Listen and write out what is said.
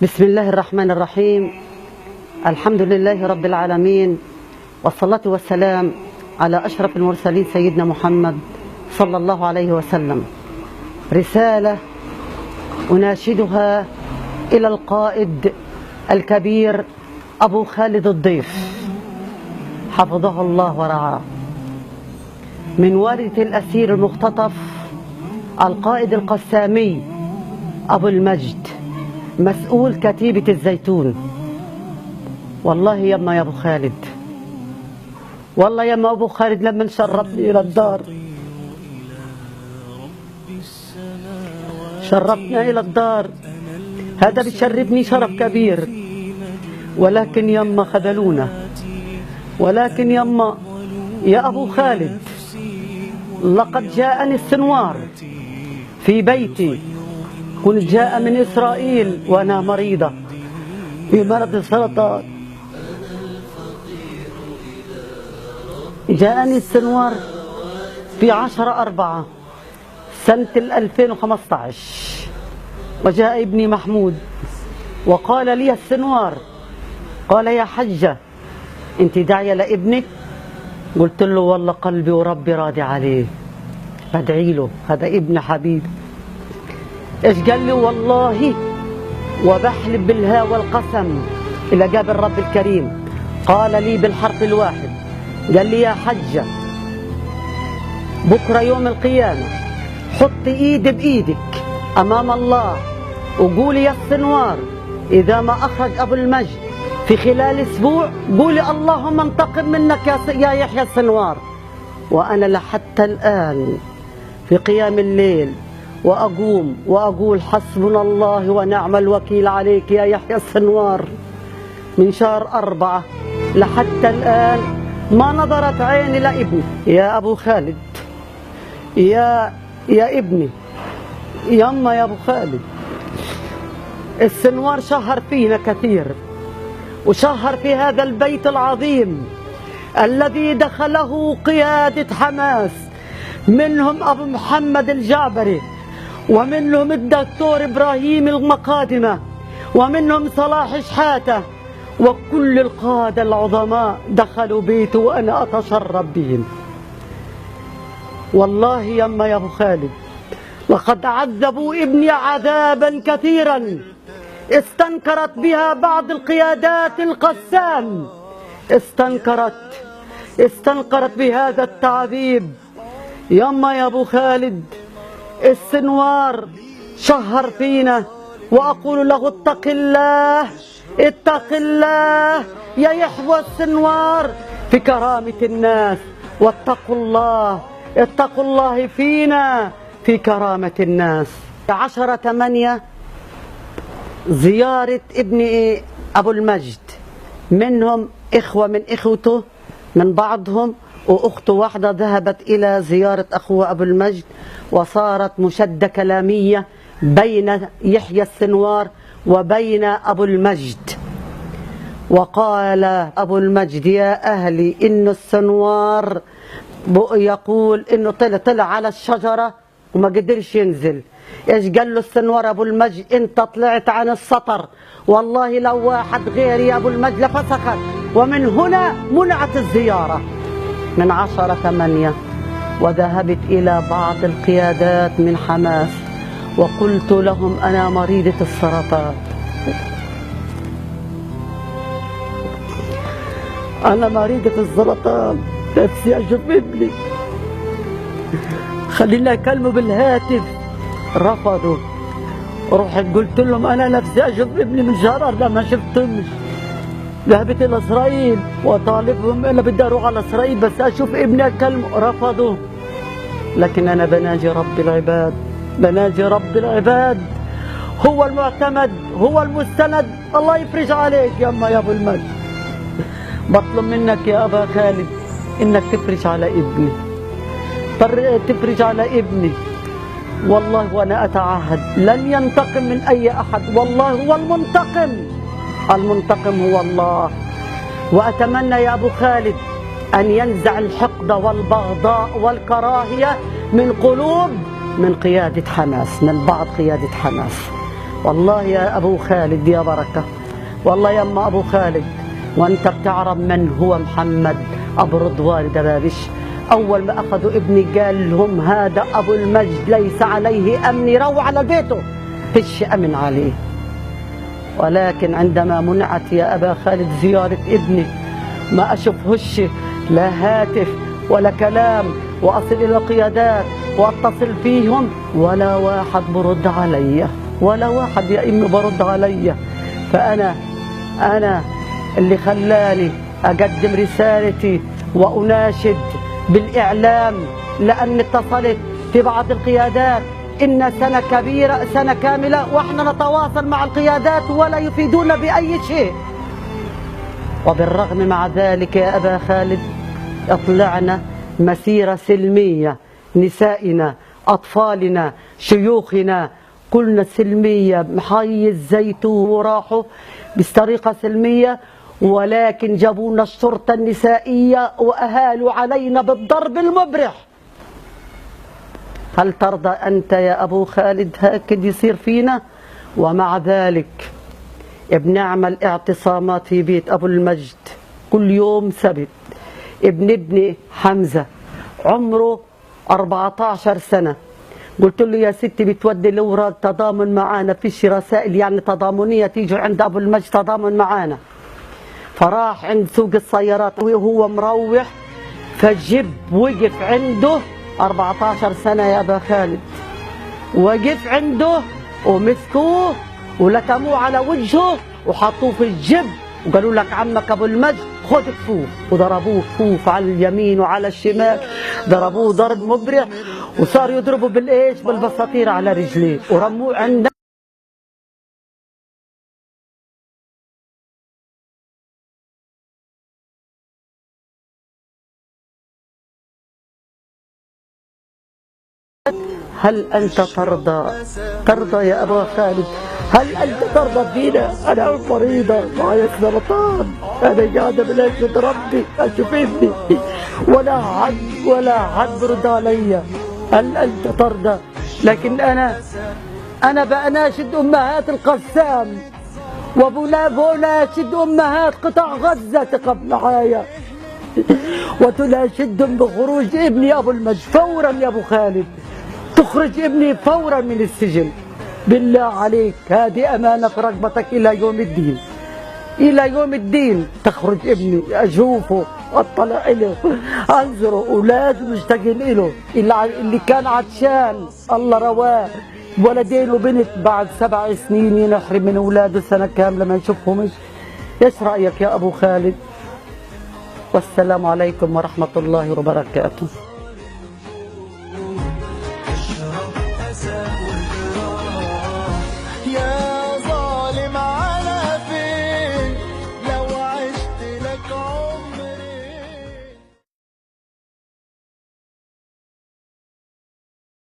بسم الله الرحمن الرحيم. الحمد لله رب العالمين، والصلاة والسلام على أشرف المرسلين سيدنا محمد صلى الله عليه وسلم. رسالة أناشدها إلى القائد الكبير أبو خالد الضيف حفظه الله ورعاه، من والدة الأسير المختطف القائد القسامي أبو المجد مسؤول كتيبة الزيتون. والله يما يا أبو خالد، والله يما أبو خالد لما شرفني إلى الدار، شرفنا إلى الدار، هذا بيشرفني شرف كبير. ولكن يما خذلونا، ولكن يما يا أبو خالد لقد جاءني السنوار في بيتي، كنت جاء من إسرائيل وأنا مريضة بمرض السرطان. جاءني السنوار في 10/4 سنة 2015، وجاء ابني محمود وقال لي السنوار، قال يا حجة انت داعية لابنك؟ قلت له والله قلبي وربي راضي عليه، بدعي له، هذا ابن حبيب. ايش قال لي؟ والله وبحلف بالها والقسم الى جاب الرب الكريم، قال لي بالحرف الواحد، قال لي يا حجة بكره يوم القيامة حط ايدي بايدك امام الله وقولي يا السنوار اذا ما اخرج ابو المجد في خلال اسبوع قولي اللهم انتقم منك يا يحيى السنوار. وانا لحتى الان في قيام الليل وأقوم وأقول حسبنا الله ونعم الوكيل عليك يا يحيى السنوار. من شهر 4 لحتى الآن ما نظرت عيني لابني. يا أبو خالد، يا ابني، يما يا أبو خالد، السنوار شهر فينا كثير، وشهر في هذا البيت العظيم الذي دخله قيادة حماس، منهم أبو محمد الجعبري، ومنهم الدكتور إبراهيم المقادمة، ومنهم صلاح شحاتة، وكل القادة العظماء دخلوا بيته وأنا أتشرف بهم. والله يما يا أبو خالد لقد عذبوا ابني عذابا كثيرا استنكرت بها بعض القيادات القسام، استنكرت بهذا التعذيب. يما يا أبو خالد السنوار شهر فينا، وأقول له اتق الله، اتق الله يا يحيى السنوار في كرامة الناس، واتقوا الله، اتقوا الله فينا في كرامة الناس. 10/8 زيارة ابني أبو المجد، منهم إخوة من إخوته من بعضهم، وأخته واحدة ذهبت إلى زيارة أخوه أبو المجد، وصارت مشدة كلامية بين يحيى السنوار وبين أبو المجد. وقال أبو المجد يا أهلي إن السنوار يقول إنه طلع على الشجرة وما قدرش ينزل. إيش قال له السنوار أبو المجد؟ أنت طلعت عن السطر، والله لو واحد غيري يا أبو المجد لفسخك. ومن هنا منعت الزيارة من 10/8، وذهبت إلى بعض القيادات من حماس وقلت لهم أنا مريضة السرطان، أنا مريضة السرطان، نفسي أشوف ابني، خليني أكلمه بالهاتف. رفضوا. رحت قلت لهم أنا نفسي أشوف ابني من شهر 4 ما شفتهمش. ذهبت إلى إسرائيل وطالبهم أنا بدي أروح على إسرائيل بس أشوف ابني أكلمه، رفضوا. لكن أنا بناجي رب العباد، بناجي رب العباد، هو المعتمد، هو المستند. الله يفرج عليك يما يا أبو المجد. بطلب منك يا أبا خالد إنك تفرج على ابني، تفرج على ابني. والله وأنا أتعهد لن ينتقم من أي أحد، والله هو المنتقم، المنتقم هو الله. وأتمنى يا أبو خالد أن ينزع الحقد والبغضاء والكراهية من قلوب من قيادة حماس، من بعض قيادة حماس. والله يا أبو خالد يا بركة، والله يا أما أبو خالد، وأنت بتعرف من هو محمد أبو رضوان دبابش. أول ما أخذوا ابني قال لهم هذا أبو المجد ليس عليه أمن، يروح على بيته فيش أمن عليه. ولكن عندما منعت يا أبا خالد زيارة ابني ما أشوفهش لا هاتف ولا كلام، وأصل إلى القيادات وأتصل فيهم ولا واحد برد علي، ولا واحد يا إمي برد علي. فأنا اللي خلاني أقدم رسالتي وأناشد بالإعلام، لأن اتصلت في بعض القيادات إن سنة كبيرة سنة كاملة وإحنا نتواصل مع القيادات ولا يفيدون بأي شيء. وبالرغم مع ذلك يا أبا خالد اطلعنا مسيرة سلمية، نسائنا أطفالنا شيوخنا كلنا سلمية، محي الزيتون وراحوا بطريقة سلمية، ولكن جابونا الشرطة النسائية وأهالوا علينا بالضرب المبرح. هل ترضى أنت يا أبو خالد هكذا يصير فينا؟ ومع ذلك بنعمل اعتصامات في بيت أبو المجد كل يوم سبت. ابني حمزة عمره 14 سنة، قلت له يا ستي بتودي الأوراق تضامن معانا، فيش رسائل يعني تضامنية تيجي عند أبو المجد تضامن معانا. فراح عند سوق السيارات وهو مروح، فالجيب وقف عنده 14 سنة يا أبا خالد، وقف عنده ومسكوه ولكموه على وجهه وحطوه في الجيب وقالوا لك عمك أبو المجد خذ كفوف، وضربوه كفوف على اليمين وعلى الشمال، ضربوه ضرب مبرح، وصاروا يضربوا بالإيش بالبساطير على رجليه ورموه عند هل أنت ترضى يا أبا خالد؟ هل أنت ترضى فينا؟ أنا مريضة معي سرطان، أنا قاعدة بلاجد ربي أشوف ابني ولا حد برد علي. هل أنت ترضى؟ لكن أنا بأناشد أمهات القسام وبناشد أمهات قطاع غزة تقف معايا وتناشدهم بخروج ابني أبو المجد فورا يا أبو خالد، تخرج ابني فورا من السجن بالله عليك. هذه أمانة في رقبتك إلى يوم الدين، إلى يوم الدين تخرج ابني أشوفه واطلع له أنظره، ولازم مشتاقين له. اللي كان عطشان الله رواه، ولدين وبنت بعد 7 سنين ينحرم من أولاده سنة كاملة ما يشوفهم. إيش رأيك يا أبو خالد؟ والسلام عليكم ورحمة الله وبركاته.